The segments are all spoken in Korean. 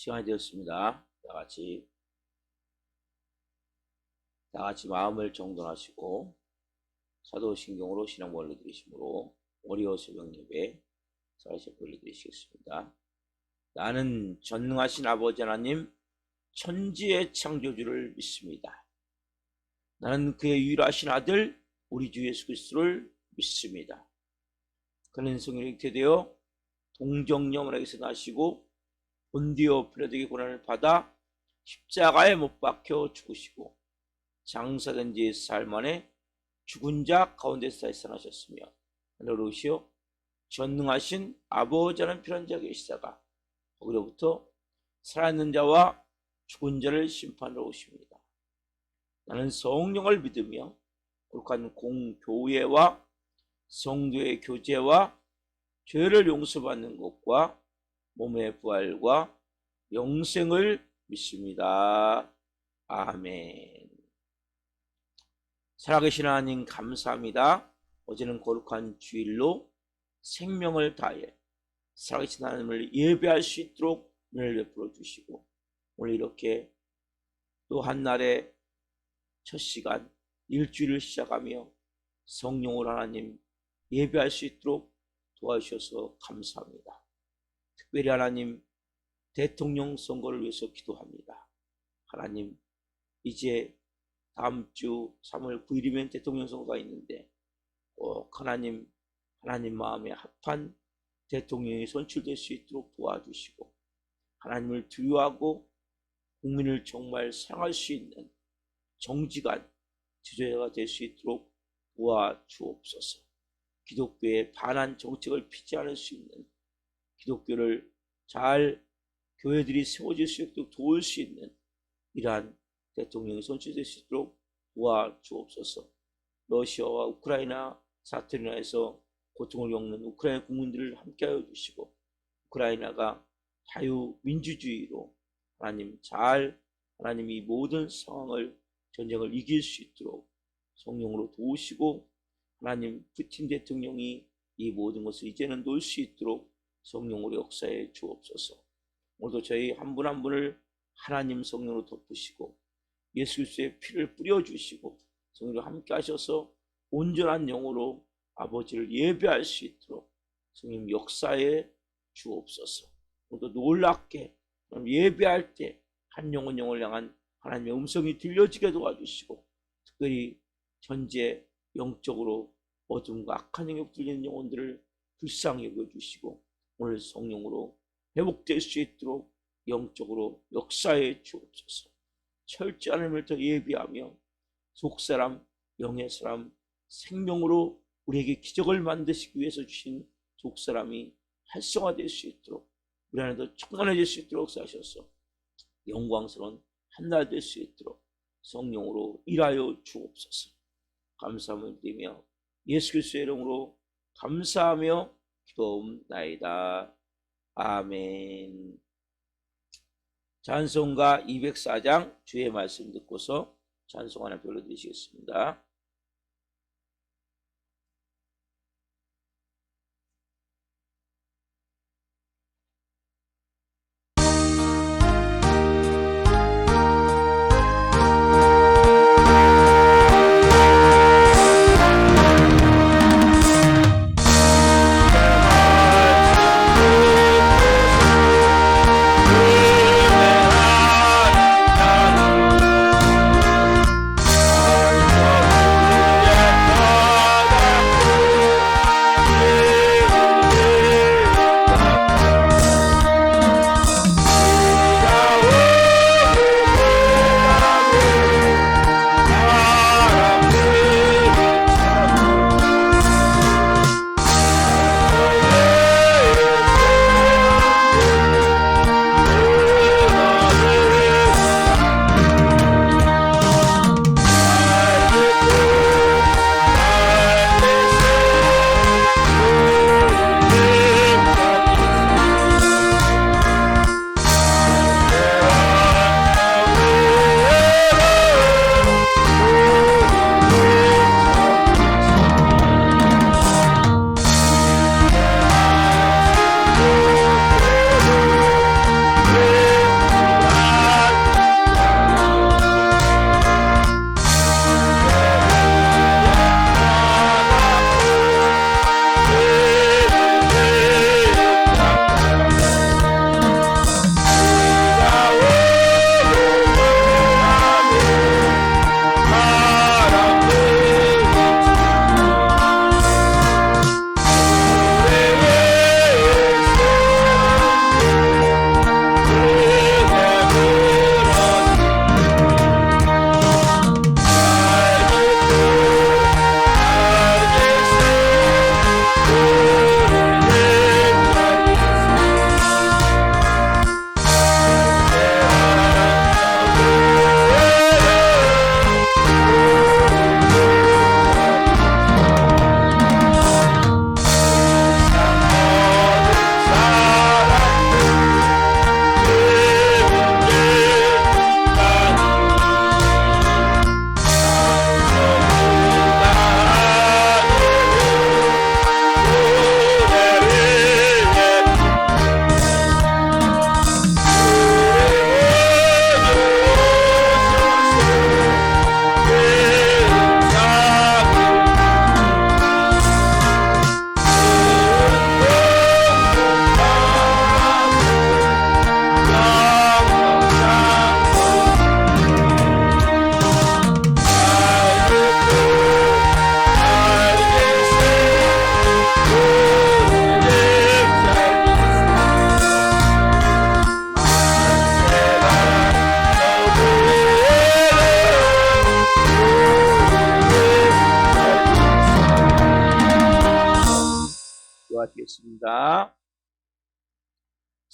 시간이 되었습니다. 다 같이 마음을 정돈하시고 사도신경으로 신앙 올려드리심으로 월요 새벽 예배 살짝 올려드리시겠습니다. 나는 전능하신 아버지 하나님 천지의 창조주를 믿습니다. 나는 그의 유일하신 아들 우리 주 예수 그리스도를 믿습니다. 그는 성령이 잉태되어 동정녀문에게서 나시고 본디오 필라도에게 고난을 받아 십자가에 못 박혀 죽으시고 장사된 지 사흘 만에 죽은 자 가운데서 다시 살아나셨으며 하늘로 오시어 전능하신 아버지라는 필요한 자가 계시다가 거기로부터 살아있는 자와 죽은 자를 심판하러 오십니다. 나는 성령을 믿으며 거룩한 공교회와 성도의 교제와 죄를 용서받는 것과 몸의 부활과 영생을 믿습니다. 아멘. 살아계신 하나님 감사합니다. 어제는 거룩한 주일로 생명을 다해 살아계신 하나님을 예배할 수 있도록 은혜를 베풀어 주시고 오늘 이렇게 또 한날의 첫 시간 일주일을 시작하며 성령으로 하나님 예배할 수 있도록 도와주셔서 감사합니다. 특별히 하나님 대통령 선거를 위해서 기도합니다. 하나님 이제 다음 주 3월 9일이면 대통령 선거가 있는데 꼭 하나님 마음에 합한 대통령이 선출될 수 있도록 도와주시고 하나님을 두려워하고 국민을 정말 사랑할 수 있는 정직한 지도자가 될 수 있도록 도와주옵소서. 기독교의 반한 정책을 피지 않을 수 있는 기독교를 잘 교회들이 세워질 수 있도록 도울 수 있는 이러한 대통령이 선출될 수 있도록 도와주옵소서. 러시아와 우크라이나 사태로 인해서 고통을 겪는 우크라이나 국민들을 함께하여 주시고 우크라이나가 자유민주주의로 하나님 이 모든 상황을 전쟁을 이길 수 있도록 성령으로 도우시고 하나님 푸틴 대통령이 이 모든 것을 이제는 놓을 수 있도록 성령으로 역사해 주옵소서. 오늘도 저희 한 분 한 분을 하나님 성령으로 덮으시고 예수 그리스도의 피를 뿌려주시고 성령으로 함께 하셔서 온전한 영으로 아버지를 예배할 수 있도록 성령 역사해 주옵소서. 오늘도 놀랍게 예배할 때 한 영혼 영을 향한 하나님의 음성이 들려지게 도와주시고 특별히 현재 영적으로 어둠과 악한 영역 들리는 영혼들을 불쌍히 여겨주시고 오늘 성령으로 회복될 수 있도록 영적으로 역사해 주옵소서. 철저한 하나님을 더 예비하며 속사람, 영의 사람, 생명으로 우리에게 기적을 만드시기 위해서 주신 속사람이 활성화될 수 있도록 우리 안에 더 충만해질 수 있도록 사셔서 영광스러운 한날 될 수 있도록 성령으로 일하여 주옵소서. 감사함을 드리며 예수 그리스도의 이름으로 감사하며 기도옵나이다. 아멘. 찬송가 204장 주의 말씀 듣고서 찬송 하나 불러드리시겠습니다.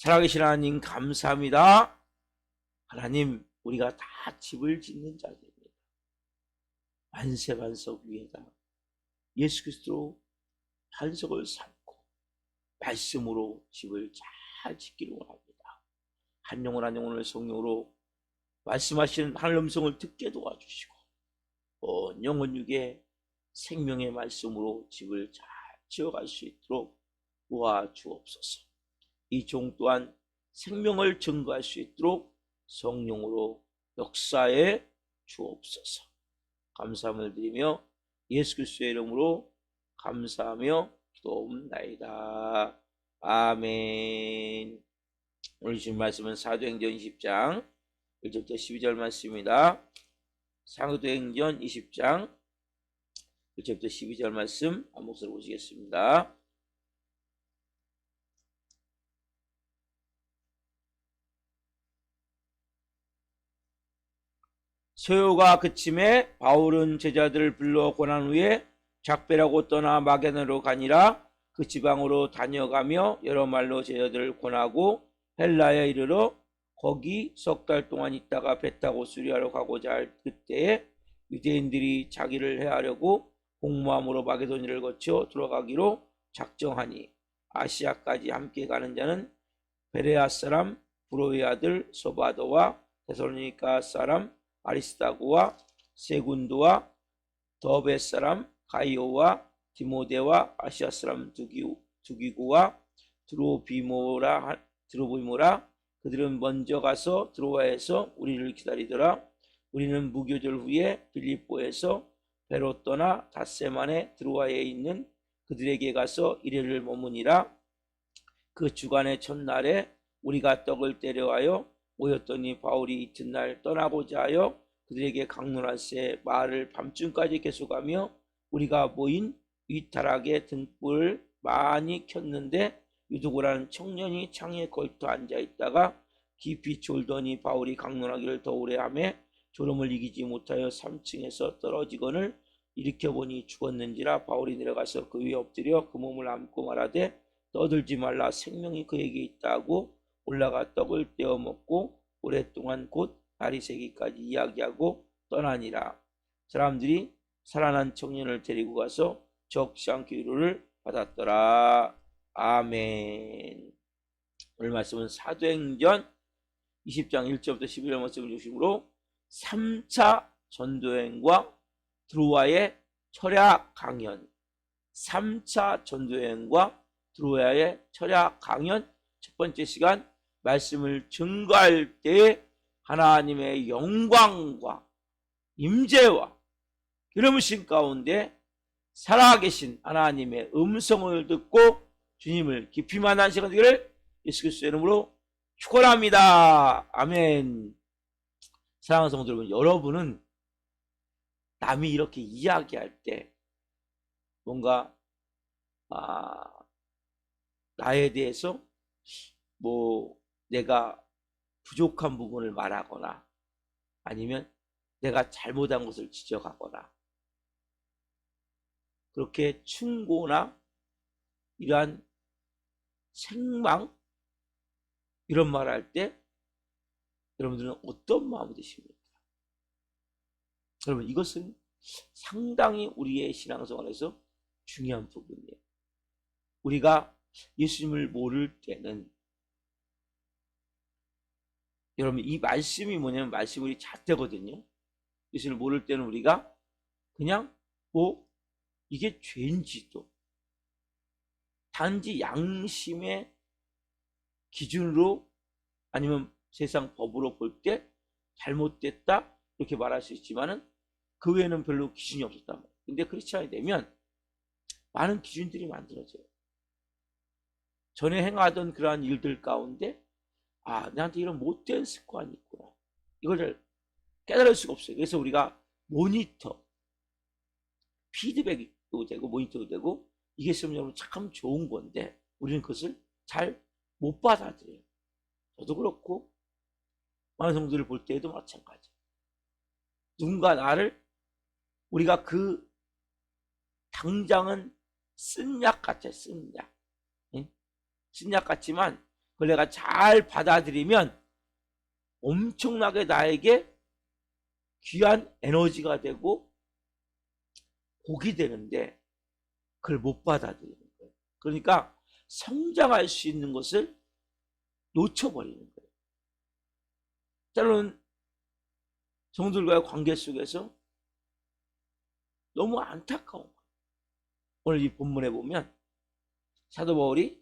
살아계신 하나님 감사합니다. 하나님, 우리가 다 집을 짓는 자들입니다. 만세반석 위에다 예수 그리스도로 반석을 삼고 말씀으로 집을 잘 짓기를 원합니다. 한 영혼 한 영혼을 성령으로 말씀하시는 하늘 음성을 듣게 도와주시고 온 영혼 육에 생명의 말씀으로 집을 잘 지어갈 수 있도록 도와주옵소서. 이 종 또한 생명을 증거할 수 있도록 성령으로 역사해 주옵소서. 감사함을 드리며 예수 그리스도의 이름으로 감사하며 기도옵나이다. 아멘. 오늘 주신 말씀은 사도행전 20장 1절부터 12절 말씀입니다. 사도행전 20장 1절부터 12절 말씀 한 목소리로 보시겠습니다. 소요가 그침에 바울은 제자들을 불러 권한 후에 작배라고 떠나 마게도냐로 가니라. 그 지방으로 다녀가며 여러 말로 제자들을 권하고 헬라에 이르러 거기 석 달 동안 있다가 배 타고 수리하러 가고자 할 그때에 유대인들이 자기를 해하려고 공모함으로 마게도냐를 거쳐 들어가기로 작정하니 아시아까지 함께 가는 자는 베레아 사람 브로의 아들 소바도와 데살로니가 사람 아리스다고와 세군도와 더베 사람 가이오와 디모데와 아시아 사람 두기고와 드로비모라 그들은 먼저 가서 드로아에서 우리를 기다리더라. 우리는 무교절 후에 빌립보에서 배로 떠나 닷새 만에 드로아에 있는 그들에게 가서 이래를 머무니라. 그 주간의 첫날에 우리가 떡을 때려하여 모였더니 바울이 이튿날 떠나고자 하여 그들에게 강론할새 말을 밤중까지 계속하며 우리가 모인 위타락에 등불을 많이 켰는데 유두고라는 청년이 창에 걸터 앉아있다가 깊이 졸더니 바울이 강론하기를 더 오래 하며 졸음을 이기지 못하여 3층에서 떨어지거늘 일으켜보니 죽었는지라. 바울이 내려가서 그 위에 엎드려 그 몸을 안고 말하되 떠들지 말라, 생명이 그에게 있다고 올라가 떡을 떼어 먹고 오랫동안 곧 날이 새기까지 이야기하고 떠나니라. 사람들이 살아난 청년을 데리고 가서 적지 않게 위로를 받았더라. 아멘. 오늘 말씀은 사도행전 20장 1절부터 11절 말씀을 중심으로 3차 전도여행과 드로아의 철야 강연, 3차 전도여행과 드로아의 철야 강연 첫 번째 시간 말씀을 증거할 때 하나님의 영광과 임재와 기름부심 가운데 살아계신 하나님의 음성을 듣고 주님을 깊이 만난 시간 되기를 예수 그리스도의 이름으로 축원합니다. 아멘. 사랑하는 성도 여러분, 여러분은 남이 이렇게 이야기할 때 뭔가 나에 대해서 내가 부족한 부분을 말하거나 아니면 내가 잘못한 것을 지적하거나 그렇게 충고나 이러한 책망 이런 말을 할 때 여러분들은 어떤 마음이 드십니까? 여러분, 이것은 상당히 우리의 신앙생활에서 중요한 부분이에요. 우리가 예수님을 모를 때는 여러분, 이 말씀이 뭐냐면 말씀이 우리 잣대거든요. 예수님을 모를 때는 우리가 그냥 이게 죄인지도 단지 양심의 기준으로 아니면 세상 법으로 볼 때 잘못됐다 이렇게 말할 수 있지만은 그 외에는 별로 기준이 없었단 말이에요. 근데 크리스찬이 되면 많은 기준들이 만들어져요. 전에 행하던 그러한 일들 가운데 나한테 이런 못된 습관이 있구나. 이걸 깨달을 수가 없어요. 그래서 우리가 모니터, 피드백도 되고 모니터도 되고 이게 있으면 여러분 참 좋은 건데 우리는 그것을 잘 못 받아들여요. 저도 그렇고 많은 성도들을 볼 때에도 마찬가지. 누군가 나를 우리가 당장은 쓴 약 같아요. 쓴 약. 쓴 약 같지만 그걸 내가 잘 받아들이면 엄청나게 나에게 귀한 에너지가 되고 복이 되는데 그걸 못 받아들이는 거예요. 그러니까 성장할 수 있는 것을 놓쳐버리는 거예요. 때로는 성도들과의 관계 속에서 너무 안타까운 거예요. 오늘 이 본문에 보면 사도 바울이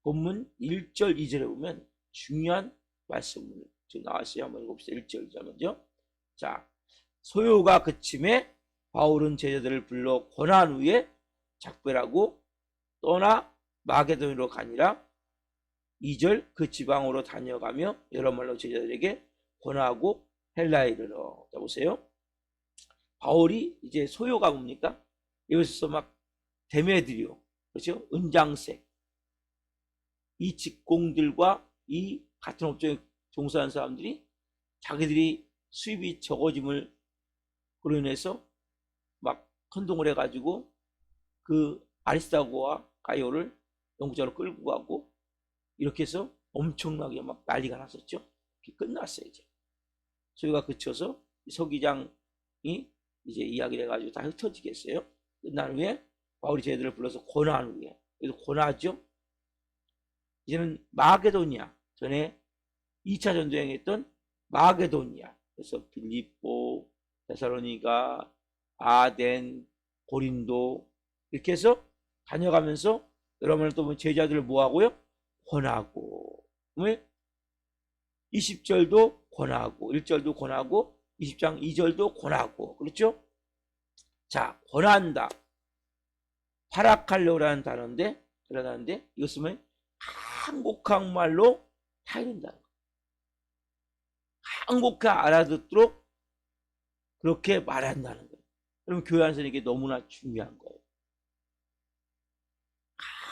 본문 1절 2절에 보면 중요한 말씀을 지금 나왔어요. 한번 읽어봅시다. 1절 2절 먼저. 자, 소요가 그침에 바울은 제자들을 불러 권한 후에 작별하고 떠나 마게도니로 가니라. 2절 그 지방으로 다녀가며 여러 말로 제자들에게 권하고 헬라에 이르러. 자, 보세요. 바울이 이제 소요가 뭡니까? 여기서 막 데메드리오, 그렇죠? 은장색, 이 직공들과 이 같은 업종에 종사하는 사람들이 자기들이 수입이 적어짐을 그로 인해서 막 혼동을 해가지고 그 아리스타고와 가이오를 영국자로 끌고 가고 이렇게 해서 엄청나게 막 난리가 났었죠. 끝났어요. 이제 소요가 그쳐서 서기장이 이제 이야기를 해가지고 다 흩어지겠어요. 끝난 후에 바울이 제자들을 불러서 권한 후에, 그래서 권하죠. 이제는 마게도니아, 전에 2차 전도행에 했던 마게도니아, 그래서 빌립보, 데살로니가, 아덴, 고린도 이렇게 해서 다녀가면서 여러분을 또 제자들을 뭐하고요? 권하고, 20절도 권하고, 1절도 권하고, 20장 2절도 권하고, 그렇죠? 자, 권한다. 파라칼로라는 단어인데, 이것은 한국한말로 타이른다는 거예요. 한국에 알아듣도록 그렇게 말한다는 거예요. 그러면 교회 안에서는 이게 너무나 중요한 거예요.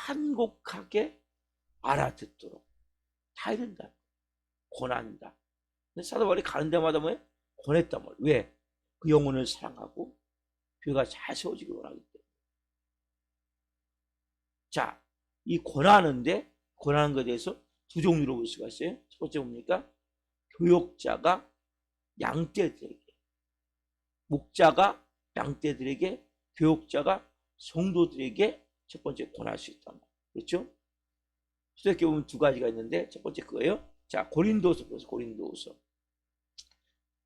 한국하게 알아듣도록 타이른다. 권한다. 사도 바울이 가는 데마다 뭐예요? 권했단 말이에요. 왜? 그 영혼을 사랑하고 교회가 잘 세워지길 원하기 때문에. 자, 이 권하는 것에 대해서 두 종류로 볼 수가 있어요. 첫 번째 뭡니까? 교역자가 양떼들에게, 목자가 양떼들에게, 교역자가 성도들에게 첫 번째 권할 수 있단 말이에요. 그렇죠? 수도에 보면 두 가지가 있는데 첫 번째 그거예요. 자, 고린도서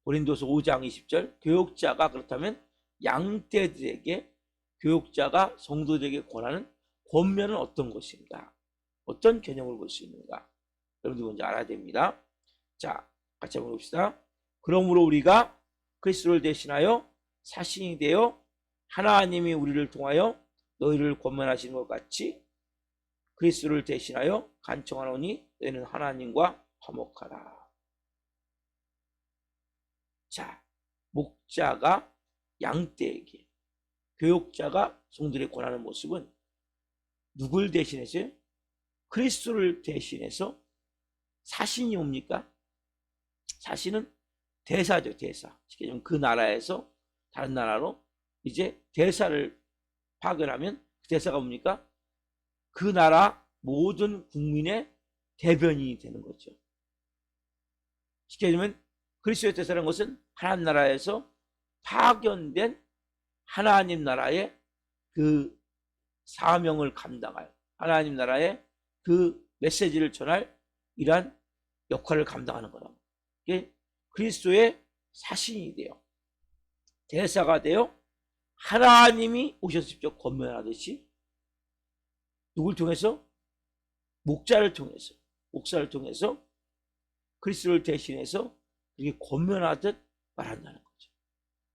5장 20절. 교역자가 그렇다면 양떼들에게, 교역자가 성도들에게 권하는 권면은 어떤 것인가? 어떤 개념을 볼 수 있는가? 여러분들 먼저 알아야 됩니다. 자, 같이 한번 봅시다. 그러므로 우리가 그리스도를 대신하여 사신이 되어 하나님이 우리를 통하여 너희를 권면하시는 것 같이 그리스도를 대신하여 간청하노니 너희는 하나님과 화목하라. 자, 목자가 양떼에게, 교역자가 성도들에게 권하는 모습은 누굴 대신해서요? 그리스도를 대신해서. 사신이 뭡니까? 사신은 대사죠, 대사. 쉽게 말하면 그 나라에서 다른 나라로 이제 대사를 파견하면 그 대사가 뭡니까? 그 나라 모든 국민의 대변인이 되는 거죠. 쉽게 말하면 그리스도의 대사라는 것은 하나님 나라에서 파견된 하나님 나라의 그 사명을 감당할, 하나님 나라의 그 메시지를 전할 이러한 역할을 감당하는 거라고. 이게 그리스도의 사신이 돼요. 대사가 되어 하나님이 오셔서 직접 권면하듯이 누굴 통해서? 목사를 통해서 그리스도를 대신해서 이렇게 권면하듯 말한다는 거죠.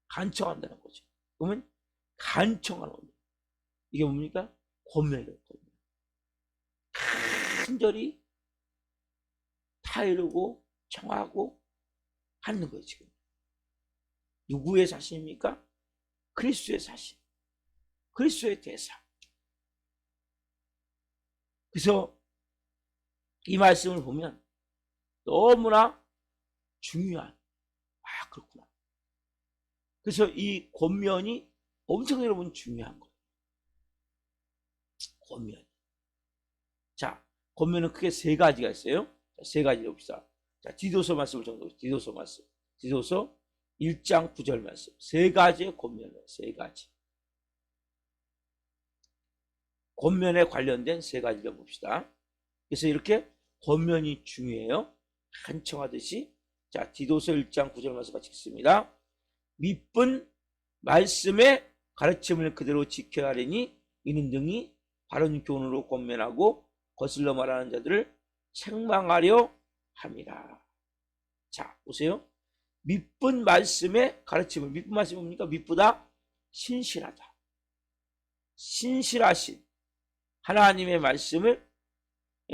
간청한다는 거죠. 그러면 간청하는 겁니다. 이게 뭡니까? 권면이에요. 간절히 타이르고 청하고 하는 거예요. 지금 누구의 사신입니까? 그리스도의 사신, 그리스도의 대사. 그래서 이 말씀을 보면 너무나 중요한, 그렇구나. 그래서 이 권면이 엄청 여러분 중요한 거예요. 권면. 자, 권면은 크게 세 가지가 있어요. 자, 세 가지로 봅시다. 자, 디도서 말씀을 정리해. 디도서 말씀. 디도서 1장 9절 말씀. 세 가지의 권면이에요. 세 가지. 권면에 관련된 세 가지를 봅시다. 그래서 이렇게 권면이 중요해요. 한청하듯이. 자, 디도서 1장 9절 말씀 같이 읽습니다. 밑분 말씀의 가르침을 그대로 지켜야 하리니 이는 등이 바른 교훈으로 권면하고 거슬러 말하는 자들을 책망하려 함이라. 자, 보세요. 밑분 말씀의 가르침을, 밑분 말씀이 뭡니까? 밑보다 신실하다. 신실하신 하나님의 말씀에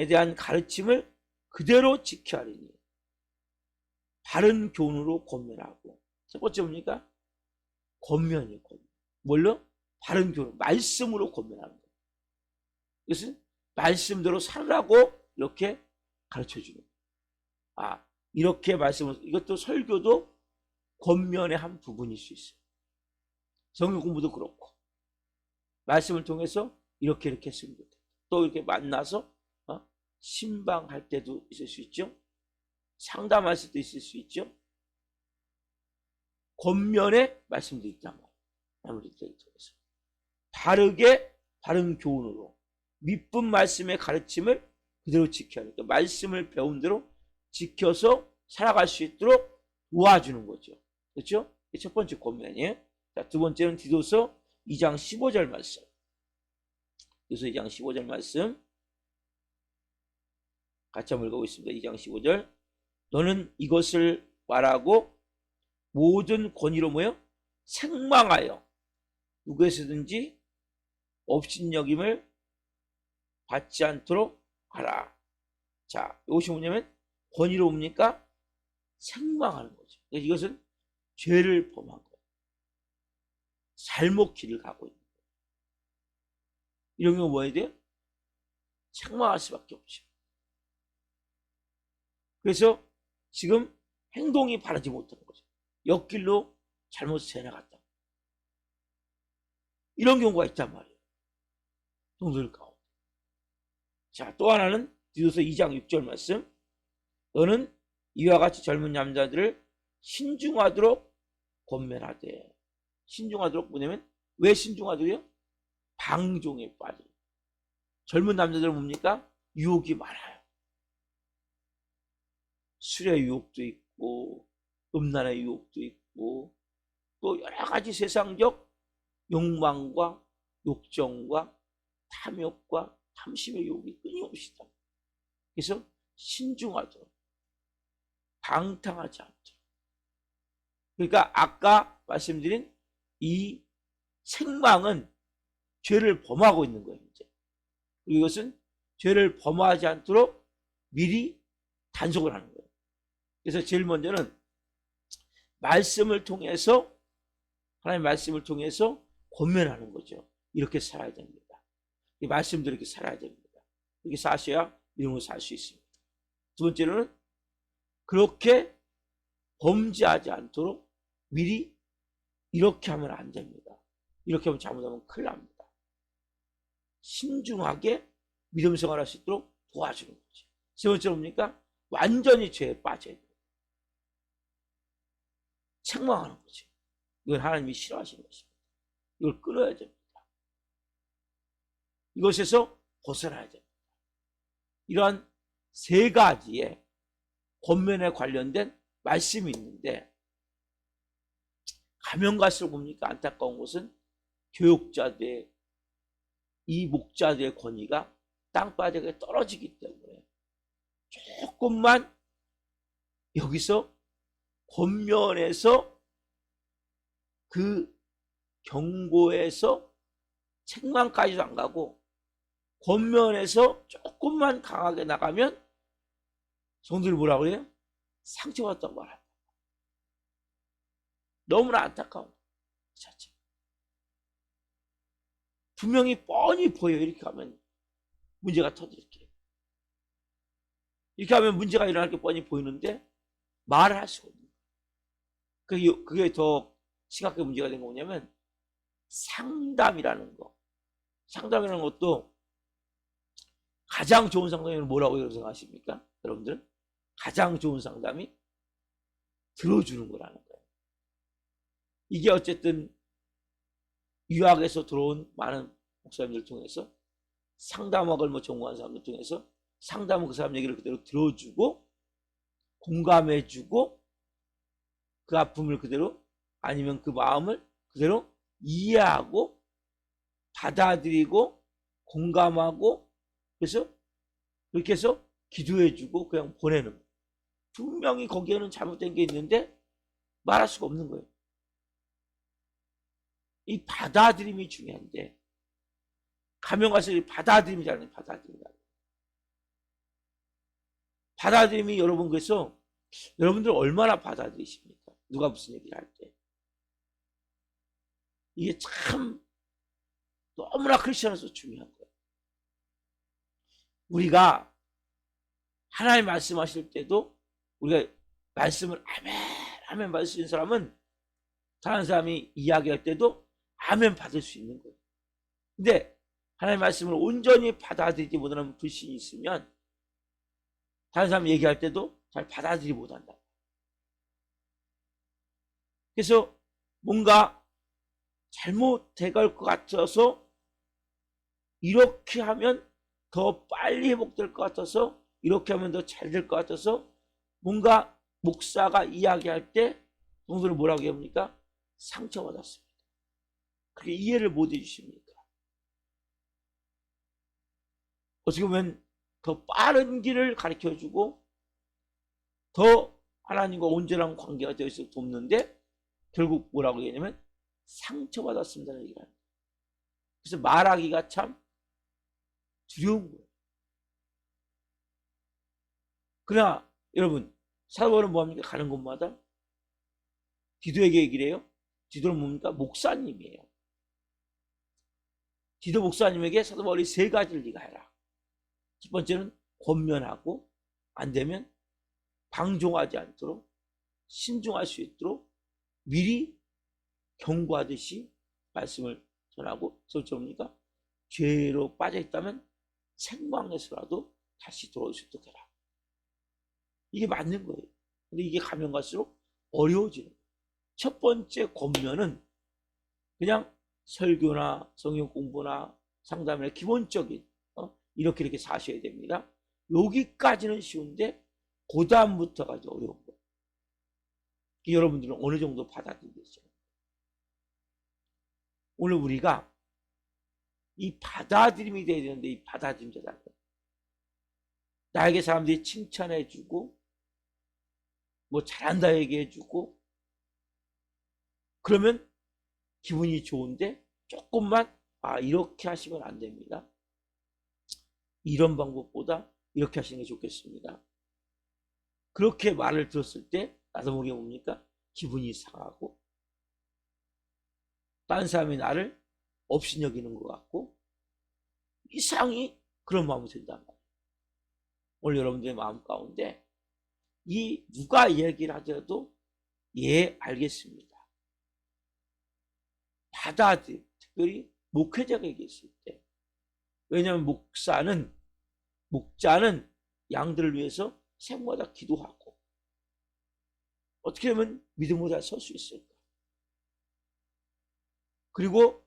대한 가르침을 그대로 지켜야 하리니 바른 교훈으로 권면하고. 첫 번째 뭡니까? 권면이에요. 권면. 뭘로? 바른 교훈, 말씀으로 권면하는 거예요. 이것은 말씀대로 살라고 이렇게 가르쳐주는 거예요. 아, 이렇게 말씀을, 이것도 설교도 권면의 한 부분일 수 있어요. 성경 공부도 그렇고 말씀을 통해서 이렇게 했으면 좋겠다. 또 이렇게 만나서 신방할 때도 있을 수 있죠. 상담할 수도 있을 수 있죠. 권면의 말씀도 있단 말이에요. 아무리 통해서 바르게 바른 교훈으로 밑분 말씀의 가르침을 그대로 지켜야 하니까 말씀을 배운 대로 지켜서 살아갈 수 있도록 도와주는 거죠. 그렇죠? 이게 첫 번째 권면이에요. 자, 두 번째는 디도서 2장 15절 말씀. 디도서 2장 15절 말씀 같이 한번 읽어보겠습니다. 2장 15절. 너는 이것을 말하고 모든 권위로 뭐요? 책망하여 누구에서든지 업신여김을 받지 않도록 하라. 자, 이것이 뭐냐면 권위로 뭡니까? 책망하는 거죠. 이것은 죄를 범한 거예요. 잘못 길을 가고 있는 거예요. 이런 경우 뭐 해야 돼요? 책망할 수밖에 없죠. 그래서 지금 행동이 바르지 못하는 거죠. 옆길로 잘못 새나갔다. 이런 경우가 있단 말이에요. 성도들 가운데. 자, 또 하나는 디도서 2장 6절 말씀. 너는 이와 같이 젊은 남자들을 신중하도록 권면하되. 신중하도록 뭐냐면 왜 신중하도록요? 방종에 빠져. 젊은 남자들은 뭡니까? 유혹이 많아요. 술의 유혹도 있고 음란의 유혹도 있고 또 여러 가지 세상적 욕망과 욕정과 탐욕과 탐심의 유혹이 끊임없이 있다. 그래서 신중하도록 방탕하지 않도록. 그러니까 아까 말씀드린 이 책망은 죄를 범하고 있는 거예요. 이제. 이것은 죄를 범하지 않도록 미리 단속을 하는 거예요. 그래서 제일 먼저는 말씀을 통해서 하나님의 말씀을 통해서 권면하는 거죠. 이렇게 살아야 됩니다. 이 말씀대로 이렇게 살아야 됩니다. 이렇게 사셔야 이런 걸 살 수 있습니다. 두 번째로는 그렇게 범죄하지 않도록 미리 이렇게 하면 안 됩니다. 이렇게 하면 잘못하면 큰일 납니다. 신중하게 믿음 생활할 수 있도록 도와주는 거죠. 세 번째로 뭡니까? 완전히 죄에 빠져야 돼요. 책망하는 거죠. 이건 하나님이 싫어하시는 것입니다. 이걸 끊어야 됩니다. 이것에서 벗어나야 됩니다. 이러한 세 가지의 권면에 관련된 말씀이 있는데 가면 갈수록 뭡니까? 안타까운 것은 교육자들의 이 목자들의 권위가 땅바닥에 떨어지기 때문에 조금만 여기서 권면에서 그 경고에서 책망까지도 안 가고 권면에서 조금만 강하게 나가면 성도들이 뭐라고 그래요? 상처받았다고 말합니다. 너무나 안타까운 것 자체. 분명히 뻔히 보여. 이렇게 하면 문제가 터질게요. 이렇게 하면 문제가 일어날 게 뻔히 보이는데 말을 할 수가 없는 거예요. 그게 더 심각하게 문제가 된 거 뭐냐면 상담이라는 거. 상담이라는 것도 가장 좋은 상담이 뭐라고 생각하십니까? 여러분들 가장 좋은 상담이 들어주는 거라는 거예요. 이게 어쨌든 유학에서 들어온 많은 목사님들 통해서 상담학을 전공한 사람들 통해서 상담은 그 사람 얘기를 그대로 들어주고 공감해주고 그 아픔을 그대로 아니면 그 마음을 그대로 이해하고 받아들이고 공감하고 그래서 그렇게 해서 기도해주고 그냥 보내는 거예요. 분명히 거기에는 잘못된 게 있는데 말할 수가 없는 거예요. 이 받아들임이 중요한데 가면 가서 이 받아들임이잖아요. 받아들임이 여러분 그래서 여러분들 얼마나 받아들이십니까? 누가 무슨 얘기를 할 때. 이게 참 너무나 크리스천으로서 중요한 거예요. 우리가 하나님 말씀하실 때도 우리가 말씀을 아멘 받으시는 사람은 다른 사람이 이야기할 때도 아멘 받을 수 있는 거예요. 근데 하나님 말씀을 온전히 받아들이지 못하는 불신이 있으면 다른 사람 얘기할 때도 잘 받아들이지 못한다. 그래서 뭔가 잘못돼갈 것 같아서 이렇게 하면 더 빨리 회복될 것 같아서 이렇게 하면 더 잘 될 것 같아서 뭔가 목사가 이야기할 때 성도는 뭐라고 합니까? 상처받았습니다. 그게 이해를 못 해주십니까? 어떻게 보면 더 빠른 길을 가르쳐주고 더 하나님과 온전한 관계가 되어 있어 돕는데 결국 뭐라고 얘기하냐면 상처받았습니다는 얘기를 합니다. 그래서 말하기가 참 두려운 거예요. 그러나 여러분 사도바울은 뭐합니까? 가는 곳마다 디도에게 얘기를 해요. 디도는 뭡니까? 목사님이에요. 디도 목사님에게 사도바울이 3가지를 네가 해라. 첫 번째는 권면하고 안 되면 방종하지 않도록 신중할 수 있도록 미리 경고하듯이 말씀을 전하고 뭡니까? 죄로 빠져있다면 생망에서라도 다시 돌아올 수 있도록 해라. 이게 맞는 거예요. 근데 이게 가면 갈수록 어려워지는 거예요. 첫 번째 권면은 그냥 설교나 성경 공부나 상담이나 기본적인 이렇게 사셔야 됩니다. 여기까지는 쉬운데 그 다음부터가 어려운 거예요. 여러분들은 어느 정도 받아들이겠어요? 오늘 우리가 이 받아들임이 돼야 되는데 이 받아들임 자잖아요. 나에게 사람들이 칭찬해주고 뭐 잘한다 얘기해주고 그러면 기분이 좋은데 조금만 이렇게 하시면 안 됩니다. 이런 방법보다 이렇게 하시는 게 좋겠습니다. 그렇게 말을 들었을 때 나도 모르게 뭡니까? 기분이 상하고 다른 사람이 나를 업신여기는 것 같고 이상히 그런 마음이 든단 말이에요. 오늘 여러분들의 마음 가운데 이 누가 얘기를 하더라도 예 알겠습니다. 받아들임, 특별히 목회자가 얘기했을 때. 왜냐하면 목자는 양들을 위해서 새마다 기도하고 어떻게 하면 믿음으로 잘 설 수 있을까? 그리고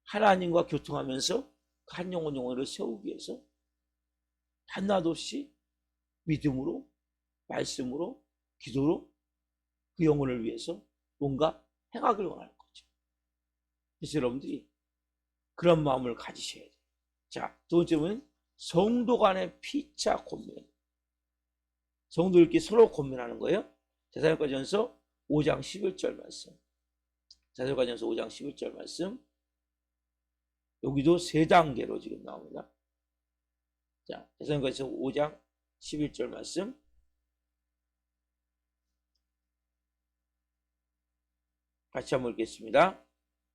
하나님과 교통하면서 한 영혼을 세우기 위해서 한나도 없이 믿음으로 말씀으로 기도로 그 영혼을 위해서 뭔가 행하길 원하는 거죠. 그래서 여러분들이 그런 마음을 가지셔야 돼요. 자, 두 번째는 성도 간의 피차 권면. 성도들끼리 서로 권면하는 거예요. 데살로니가전서 5장 11절 말씀. 데살로니가전서 5장 11절 말씀. 여기도 3단계로 지금 나옵니다. 자, 데살로니가전서 5장 11절 말씀. 같이 한번 읽겠습니다.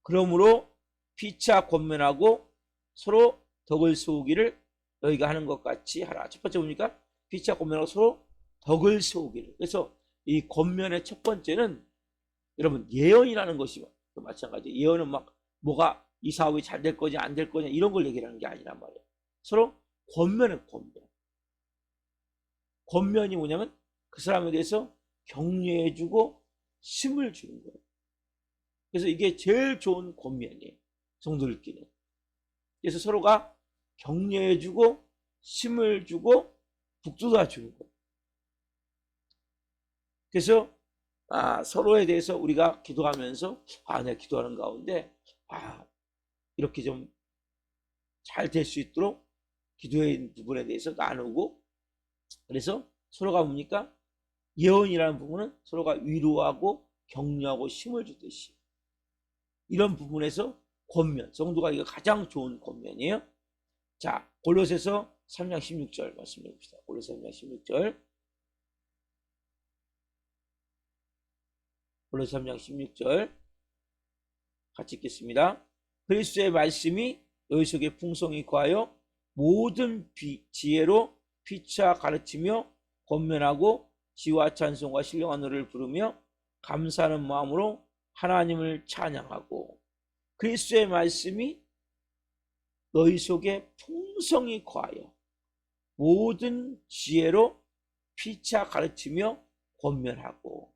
그러므로 피차 권면하고 서로 덕을 세우기를 너희가 하는 것 같이 하라. 첫 번째 뭡니까? 피차 권면하고 서로 덕을 세우기를. 그래서 이 권면의 첫 번째는 여러분 예언이라는 것이 마찬가지예요. 예언은 막 뭐가 이 사업이 잘 될 거냐 안 될 거냐 이런 걸 얘기하는 게 아니란 말이에요. 서로 권면은 권면. 권면이 뭐냐면 그 사람에 대해서 격려해주고 힘을 주는 거예요. 그래서 이게 제일 좋은 권면이에요. 성도들끼리. 그래서 서로가 격려해주고 힘을 주고 북돋아 주는 거예요. 그래서 서로에 대해서 우리가 기도하면서 내가 기도하는 가운데 이렇게 좀 잘 될 수 있도록 기도의 부분에 대해서 나누고, 그래서 서로가 뭡니까? 예언이라는 부분은 서로가 위로하고 격려하고 힘을 주듯이 이런 부분에서 권면, 성도가 이거 가장 좋은 권면이에요. 자, 골로새서 3장 16절 말씀 해봅시다. 골로새 3장 16절. 골로새 3장 16절 같이 읽겠습니다. 그리스도의 말씀이 너희 속에 풍성히 거하여 모든 지혜로 피차 가르치며 권면하고 지와 찬송과 신령한 노래를 부르며 감사하는 마음으로 하나님을 찬양하고, 그리스도의 말씀이 너희 속에 풍성히 거하여 모든 지혜로 피차 가르치며 권면하고,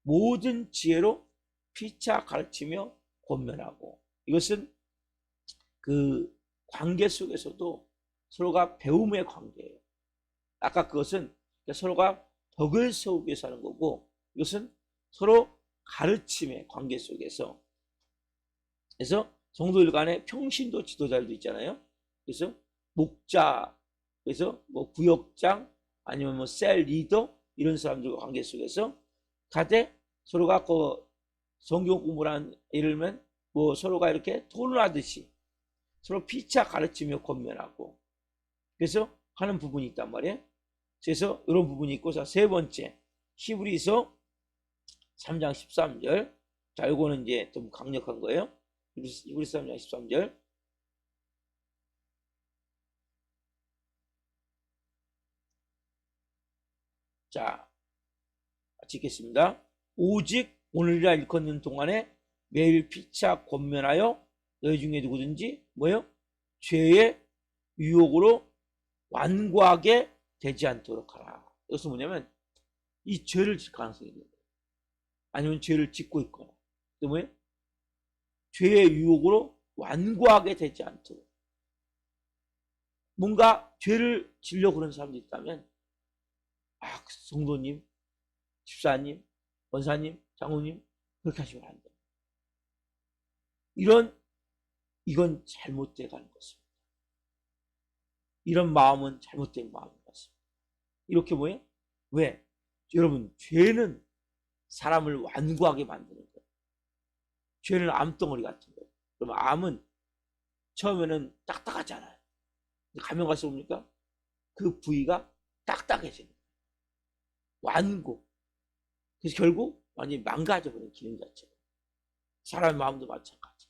모든 지혜로 피차 가르치며 권면하고. 이것은 그 관계 속에서도 서로가 배움의 관계예요. 아까 그것은 서로가 덕을 세우기 위해서 하는 거고, 이것은 서로 가르침의 관계 속에서. 그래서 성도들 간에 평신도 지도자들도 있잖아요. 그래서 목자, 그래서 뭐 구역장, 아니면 뭐 셀 리더, 이런 사람들과 관계 속에서 가되 서로가 그 성경 공부를 한, 예를 들면 뭐 서로가 이렇게 토론하듯이 서로 피차 가르치며 권면하고, 그래서 하는 부분이 있단 말이에요. 그래서 이런 부분이 있고, 자, 세 번째, 히브리서 3장 13절. 자, 이거는 이제 좀 강력한 거예요. 히브리서 3장 13절. 자, 같이 읽겠습니다. 오직 오늘이라 일컫는 동안에 매일 피차 권면하여 너희 중에 누구든지 뭐요? 죄의 유혹으로 완고하게 되지 않도록 하라. 이것은 뭐냐면 이 죄를 질 가능성이 있는 거예요. 아니면 죄를 짓고 있거나. 또 뭐예요? 죄의 유혹으로 완고하게 되지 않도록. 뭔가 죄를 지려고 그런 사람들이 있다면 성도님, 집사님, 권사님, 장로님 그렇게 하시면 안 돼요. 이건 잘못돼 가는 것입니다. 이런 마음은 잘못된 마음인 것 같습니다. 이렇게 뭐예요? 왜? 여러분, 죄는 사람을 완고하게 만드는 거예요. 죄는 암덩어리 같은 거예요. 그러면 암은 처음에는 딱딱하잖아요. 가면 갈수록 뭡니까? 그 부위가 딱딱해지는 거예요. 완고. 그래서 결국 완전히 망가져버리는 기능 자체가. 사람의 마음도 마찬가지.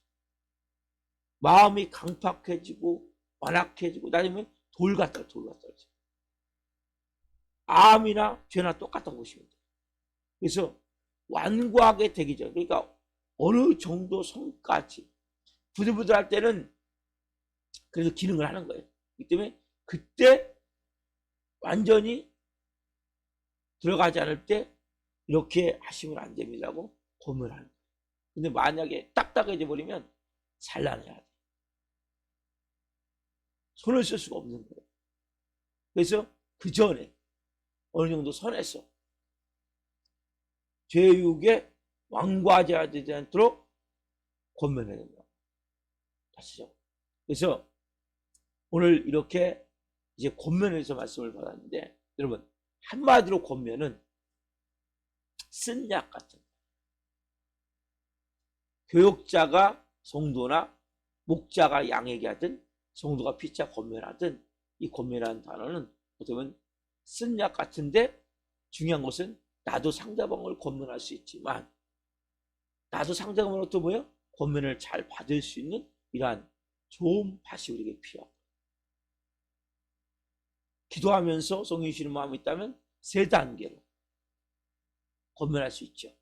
마음이 강팍해지고 완악해지고 나중에 돌 같다. 암이나 죄나 똑같다고 보시면 돼요. 그래서 완고하게 되기 전, 그러니까 어느 정도 선까지 부들부들할 때는 그래도 기능을 하는 거예요. 그렇기 때문에 그때 완전히 들어가지 않을 때 이렇게 하시면 안 됩니다라고 권면하는 거예요. 근데 만약에 딱딱해져 버리면 잘라내야 돼. 손을 쓸 수가 없는 거예요. 그래서 그 전에 어느 정도 선에서 죄유혹에 완고하지 않도록 권면해야 된다. 다시죠. 그래서 오늘 이렇게 이제 권면에서 말씀을 받았는데, 여러분, 한마디로 권면은 쓴 약 같은 거예요. 교역자가 성도나 목자가 양에게 하든 성도가 피차 권면하든, 이 권면이라는 단어는 어떻게 보면 쓴 약 같은데, 중요한 것은 나도 상대방을 권면할 수 있지만 나도 상대방으로 또 뭐예요? 권면을 잘 받을 수 있는 이러한 좋은 밭이 우리에게 필요합니다. 기도하면서 성령 주시는 마음이 있다면 세 단계로 권면할 수 있죠.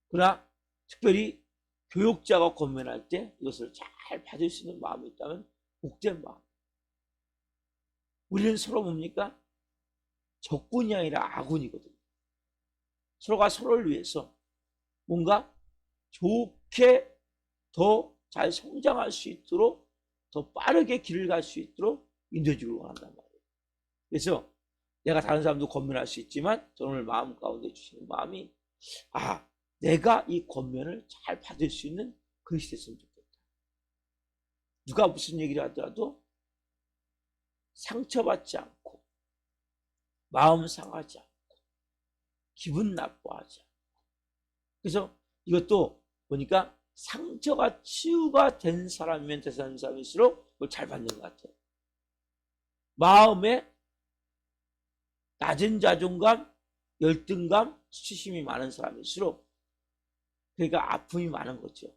그러나 특별히 교육자가 권면할 때 이것을 잘 받을 수 있는 마음이 있다면 복된 마음. 우리는 서로 뭡니까? 적군이 아니라 아군이거든요. 서로가 서로를 위해서 뭔가 좋게 더 잘 성장할 수 있도록 더 빠르게 길을 갈 수 있도록 인도해주길 원한단 말이에요. 그래서 내가 다른 사람도 권면할 수 있지만 저는 오늘 마음 가운데 주시는 마음이 내가 이 권면을 잘 받을 수 있는 그릇이 됐으면 좋겠다. 누가 무슨 얘기를 하더라도 상처받지 않고 마음 상하지 않고 기분 나빠하지 않고, 그래서 이것도 보니까 상처가 치유가 된 사람이면 대사하는 사람일수록 그걸 잘 받는 것 같아요. 마음에 낮은 자존감, 열등감, 수치심이 많은 사람일수록 그러니까 아픔이 많은 거죠.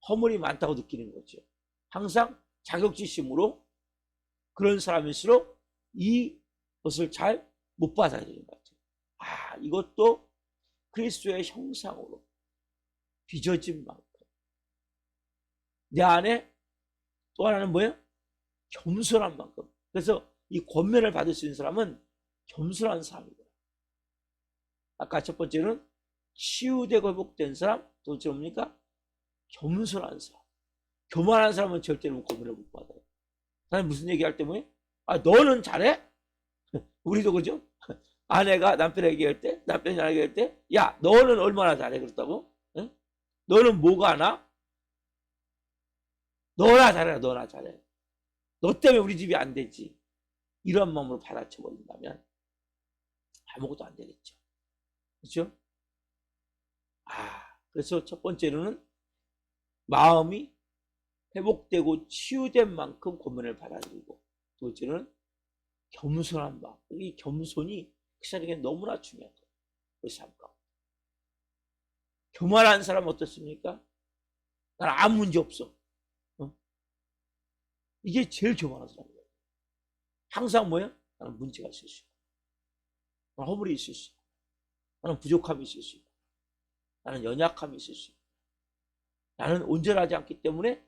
허물이 많다고 느끼는 거죠. 항상 자격지심으로 그런 사람일수록 이것을 잘 못 받아들이는 것 같아요. 이것도 그리스도의 형상으로 빚어진 만큼 내 안에 또 하나는 뭐예요? 겸손한 만큼. 그래서 이 권면을 받을 수 있는 사람은 겸손한 사람이다. 아까 첫 번째는 치유되고 회복된 사람, 두 번째는 뭡니까? 겸손한 사람. 교만한 사람은 절대로 권면을 못 받아요. 나는 무슨 얘기할 때 뭐예요? 너는 잘해? 우리도 그죠? 아내가 남편에게 얘기할 때, 남편이 나에게 얘기할 때, 야, 너는 얼마나 잘해? 그렇다고? 응? 너는 뭐가 하나? 너나 잘해, 너나 잘해. 너 때문에 우리 집이 안 되지. 이런 마음으로 받아쳐버린다면 아무것도 안 되겠죠. 그렇죠? 그래서 첫 번째로는 마음이 회복되고 치유된 만큼 권면을 받아들이고, 두 번째는 겸손한 마음. 이 겸손이 크리스천에게 너무나 중요한 거예요. 우리 삶 가운데. 교만한 사람은 어떻습니까? 나는 아무 문제 없어. 이게 제일 교만한 사람이에요. 항상 뭐야? 나는 문제가 있을 수 있고, 나는 허물이 있을 수 있고, 나는 부족함이 있을 수 있고, 나는 연약함이 있을 수 있고, 나는 온전하지 않기 때문에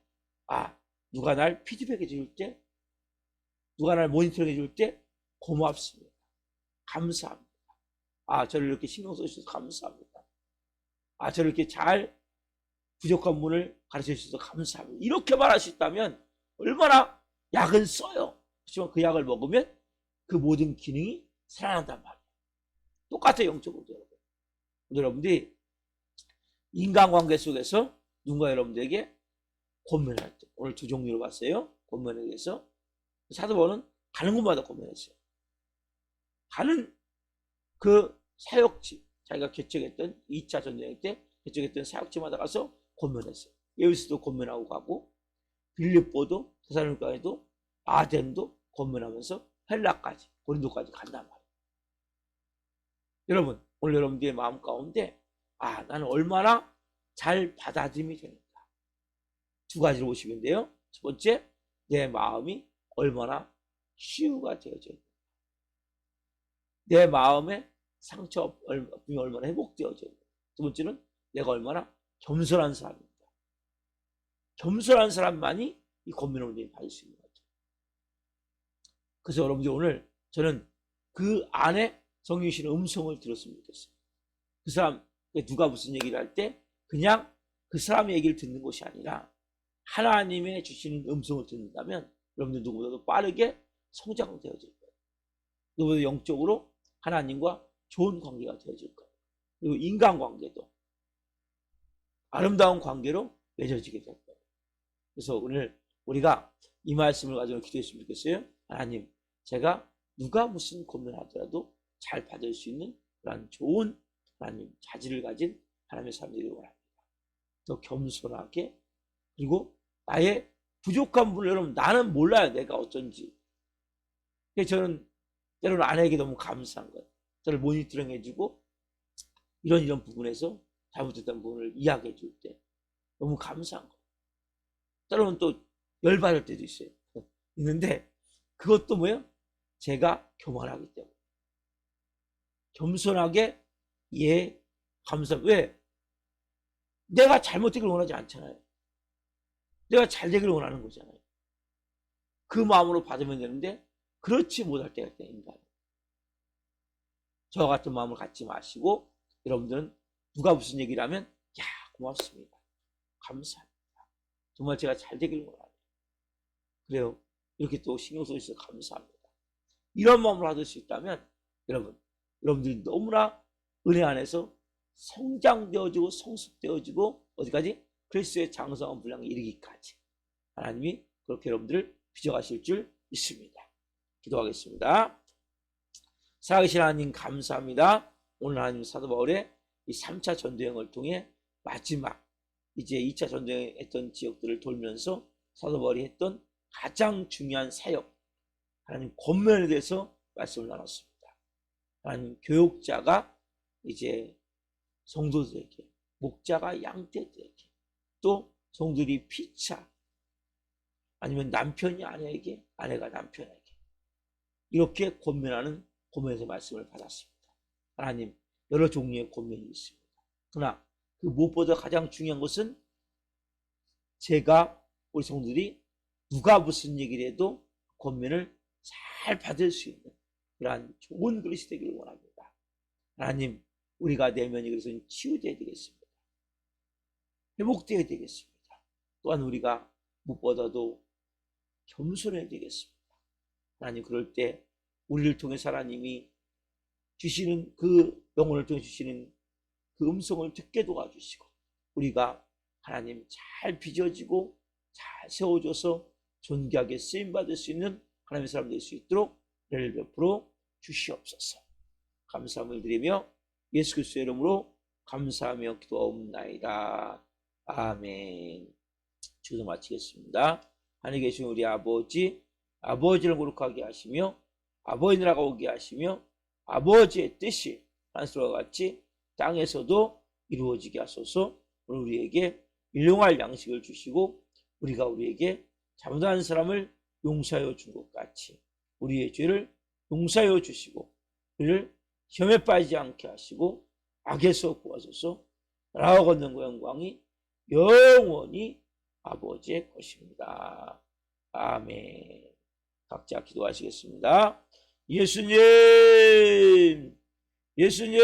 누가 날 피드백해 줄 때, 누가 날 모니터링 해줄 때 고맙습니다. 감사합니다. 저를 이렇게 신경 써주셔서 감사합니다. 저를 이렇게 잘 부족한 부분을 가르쳐 주셔서 감사합니다. 이렇게 말할 수 있다면 얼마나 약은 써요. 하지만 그 약을 먹으면 그 모든 기능이 살아난단 말이에요. 똑같아요, 영적으로도. 여러분들이 인간관계 속에서 누군가 여러분들에게 권면할 때, 오늘 두 종류로 봤어요. 권면에 대해서 사도 바울은 가는 곳마다 권면했어요. 가는 그 사역지, 자기가 개척했던 2차 전쟁 때 개척했던 사역지마다 가서 권면했어요. 예루살렘도 권면하고 가고, 빌립보도, 데살로니가에도, 아덴도 권면하면서 헬라까지, 고린도까지 간단 말이에요. 여러분, 오늘 여러분들의 마음 가운데 나는 얼마나 잘 받아들임이 되는가. 두 가지로 보시면 돼요. 첫 번째, 내 마음이 얼마나 치유가 되어져 있는가. 내 마음의 상처 얼마나 회복되어져 있는가. 두 번째는 내가 얼마나 겸손한 사람입니다. 겸손한 사람만이 이 권면을 온전히 받을 수 있는 거죠. 그래서 여러분들 오늘 저는 그 안에 성령 주시는 음성을 들었으면 좋겠어요. 그 사람 누가 무슨 얘기를 할 때 그냥 그 사람의 얘기를 듣는 것이 아니라 하나님의 주시는 음성을 듣는다면 여러분들 누구보다도 빠르게 성장되어질 거예요. 누구보다 영적으로 하나님과 좋은 관계가 되어질 거예요. 그리고 인간관계도 아름다운 관계로 맺어지게 될 거예요. 그래서 오늘 우리가 이 말씀을 가지고 기도했으면 좋겠어요. 하나님, 제가 누가 무슨 고민하더라도 잘 받을 수 있는 그런 좋은 하나님 자질을 가진 하나님의 사람들이 원합니다. 더 겸손하게, 그리고 나의 부족한 부분을, 여러분 나는 몰라요, 내가 어쩐지. 그래서 저는 때로는 아내에게 너무 감사한 거예요. 저를 모니터링 해주고 이런 부분에서 잘못했던 부분을 이야기해 줄 때 너무 감사한 거예요. 때로는 또 열받을 때도 있어요. 있는데 그것도 뭐예요? 제가 교만하기 때문에. 겸손하게 감사합니다. 왜? 내가 잘못되기를 원하지 않잖아요. 내가 잘 되기를 원하는 거잖아요. 그 마음으로 받으면 되는데 그렇지 못할 때가 있다. 인간. 저와 같은 마음을 갖지 마시고 여러분들은 누가 무슨 얘기를 하면 야 고맙습니다. 감사합니다. 정말 제가 잘 되길 원하네요. 그래요. 이렇게 또 신경 써주셔서 감사합니다. 이런 마음을 받을 수 있다면 여러분들이 너무나 은혜 안에서 성장되어지고 성숙되어지고 어디까지? 그리스도의 장성한 분량에 이르기까지 하나님이 그렇게 여러분들을 빚어가실 줄 믿습니다. 기도하겠습니다. 살아계신 하나님 감사합니다. 오늘 하나님 사도 바울의 이 3차 전도여행을 통해 마지막 이제 2차 전도여행 했던 지역들을 돌면서 사도 바울이 했던 가장 중요한 사역 하나님 권면에 대해서 말씀을 나눴습니다. 하나님 교육자가 이제 성도들에게, 목자가 양떼들에게, 또 성도들이 피차 아니면 남편이 아내에게, 아내가 남편에게 이렇게 권면하는 권면에서 말씀을 받았습니다. 하나님 여러 종류의 권면이 있습니다. 그러나 그 무엇보다 가장 중요한 것은 제가 우리 성도들이 누가 무슨 얘기를 해도 권면을 잘 받을 수 있는 그러한 좋은 그릇이 되기를 원합니다. 하나님 우리가 내면이 그래서 치유되어야 되겠습니다. 회복되어야 되겠습니다. 또한 우리가 무엇보다도 겸손해야 되겠습니다. 하나님 그럴 때 우리를 통해서 하나님이 주시는 그 영혼을 통해 주시는 그 음성을 듣게 도와주시고 우리가 하나님 잘 빚어지고 잘 세워줘서 존귀하게 쓰임받을 수 있는 하나님의 사람 될 수 있도록 은혜를 베풀어 주시옵소서. 감사함을 드리며 예수 그리스도의 이름으로 감사하며 기도하옵나이다. 아멘. 기도 마치겠습니다. 하늘에 계신 우리 아버지, 아버지를 거룩하게 하시며 아버지 나라가 오게 하시며 아버지의 뜻이 하늘과 같이 땅에서도 이루어지게 하소서. 오늘 우리에게 일용할 양식을 주시고 우리가 우리에게 잘못한 사람을 용서하여 준 것 같이 우리의 죄를 용서하여 주시고 우리를 시험에 빠지지 않게 하시고 악에서 구하소서. 나라와 권능과 영광이 영원히 아버지의 것입니다. 아멘. 각자 기도하시겠습니다. 예수님, 예수님.